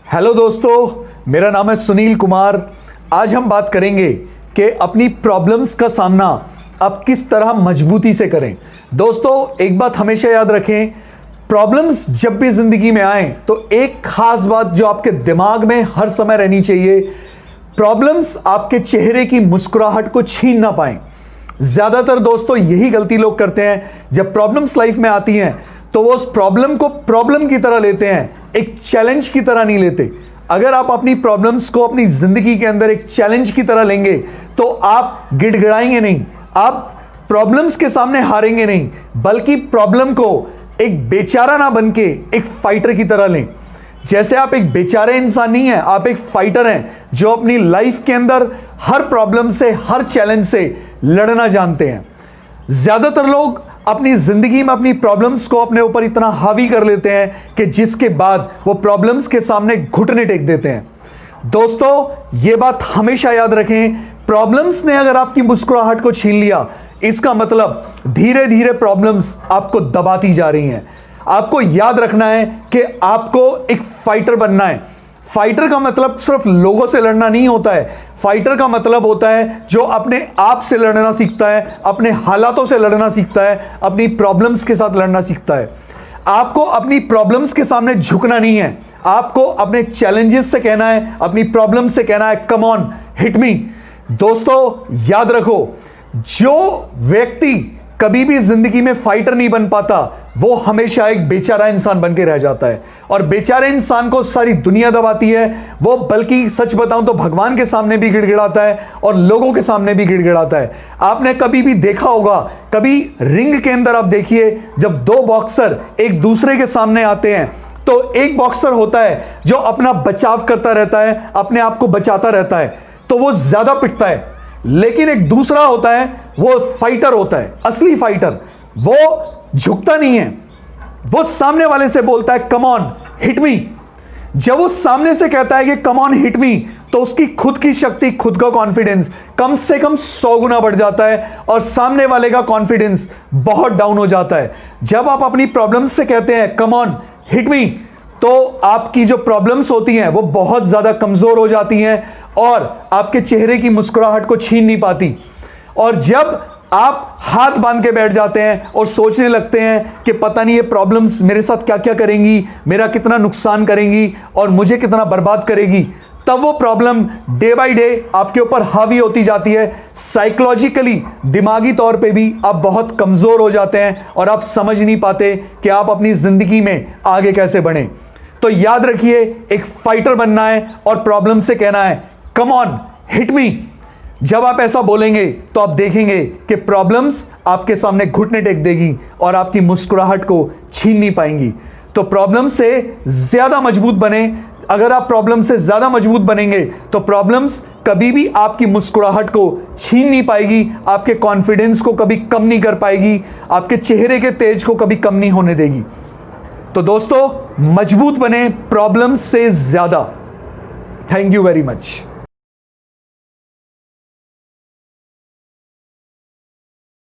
Hello दोस्तों, मेरा नाम है सुनील कुमार। आज हम बात करेंगे कि अपनी प्रॉब्लम्स का सामना आप किस तरह मजबूती से करें। दोस्तों, एक बात हमेशा याद रखें, प्रॉब्लम्स जब भी जिंदगी में आए तो एक खास बात जो आपके दिमाग में हर समय रहनी चाहिए, प्रॉब्लम्स आपके चेहरे की मुस्कुराहट को छीन ना पाएं। ज्यादातर दोस्तों यही गलती लोग करते हैं, जब प्रॉब्लम्स लाइफ में आती हैं तो वो उस प्रॉब्लम को प्रॉब्लम की तरह लेते हैं, एक चैलेंज की तरह नहीं लेते। अगर आप अपनी प्रॉब्लम्स को अपनी जिंदगी के अंदर एक चैलेंज की तरह लेंगे तो आप गिड़गिड़ाएंगे नहीं, आप प्रॉब्लम्स के सामने हारेंगे नहीं, बल्कि प्रॉब्लम को एक बेचारा ना बन के एक फाइटर की तरह लें। जैसे आप एक बेचारे इंसान नहीं है, आप एक फाइटर हैं जो अपनी लाइफ के अंदर हर प्रॉब्लम से, हर चैलेंज से लड़ना जानते हैं। ज्यादातर लोग अपनी जिंदगी में अपनी प्रॉब्लम्स को अपने ऊपर इतना हावी कर लेते हैं कि जिसके बाद वो प्रॉब्लम्स के सामने घुटने टेक देते हैं। दोस्तों, ये बात हमेशा याद रखें, प्रॉब्लम्स ने अगर आपकी मुस्कुराहट को छीन लिया, इसका मतलब धीरे धीरे प्रॉब्लम्स आपको दबाती जा रही हैं। आपको याद रखना है कि आपको एक फाइटर बनना है। फाइटर का मतलब सिर्फ लोगों से लड़ना नहीं होता है, फाइटर का मतलब होता है जो अपने आप से लड़ना सीखता है, अपने हालातों से लड़ना सीखता है, अपनी प्रॉब्लम्स के साथ लड़ना सीखता है। आपको अपनी प्रॉब्लम्स के सामने झुकना नहीं है, आपको अपने चैलेंजेस से कहना है, अपनी प्रॉब्लम्स से कहना है, कम ऑन हिट मी। दोस्तों, याद रखो, जो व्यक्ति कभी भी जिंदगी में फाइटर नहीं बन पाता वो हमेशा एक बेचारा इंसान बन के रह जाता है, और बेचारे इंसान को सारी दुनिया दबाती है। वो बल्कि सच बताऊं तो भगवान के सामने भी गिड़गिड़ाता है और लोगों के सामने भी गिड़गिड़ाता है। आपने कभी भी देखा होगा, कभी रिंग के अंदर आप देखिए, जब दो बॉक्सर एक दूसरे के सामने आते हैं तो एक बॉक्सर होता है जो अपना बचाव करता रहता है, अपने आप को बचाता रहता है, तो वो ज्यादा पिटता है। लेकिन एक दूसरा होता है, वो फाइटर होता है, असली फाइटर। वो झुकता नहीं है, वो सामने वाले से बोलता है कम ऑन हिट मी। जब वो सामने से कहता है कि कम ऑन हिट मी, तो उसकी खुद की शक्ति, खुद का कॉन्फिडेंस कम से कम 100 गुना बढ़ जाता है और सामने वाले का कॉन्फिडेंस बहुत डाउन हो जाता है। जब आप अपनी प्रॉब्लम्स से कहते हैं कम ऑन हिट मी, तो आपकी जो प्रॉब्लम्स होती हैं वो बहुत ज्यादा कमजोर हो जाती हैं और आपके चेहरे की मुस्कुराहट को छीन नहीं पाती। और जब आप हाथ बांध के बैठ जाते हैं और सोचने लगते हैं कि पता नहीं ये प्रॉब्लम्स मेरे साथ क्या क्या करेंगी, मेरा कितना नुकसान करेंगी और मुझे कितना बर्बाद करेगी, तब वो प्रॉब्लम डे बाय डे आपके ऊपर हावी होती जाती है। साइकोलॉजिकली, दिमागी तौर पे भी आप बहुत कमजोर हो जाते हैं और आप समझ नहीं पाते कि आप अपनी जिंदगी में आगे कैसे बढ़ें। तो याद रखिए, एक फाइटर बनना है और प्रॉब्लम से कहना है कम ऑन हिट मी। जब आप ऐसा बोलेंगे तो आप देखेंगे कि प्रॉब्लम्स आपके सामने घुटने टेक देगी और आपकी मुस्कुराहट को छीन नहीं पाएंगी। तो प्रॉब्लम से ज्यादा मजबूत बने। अगर आप प्रॉब्लम से ज्यादा मजबूत बनेंगे तो प्रॉब्लम्स कभी भी आपकी मुस्कुराहट को छीन नहीं पाएगी, आपके कॉन्फिडेंस को कभी कम नहीं कर पाएगी, आपके चेहरे के तेज को कभी कम नहीं होने देगी। तो दोस्तों, मजबूत बने प्रॉब्लम्स से ज्यादा। Thank you very much.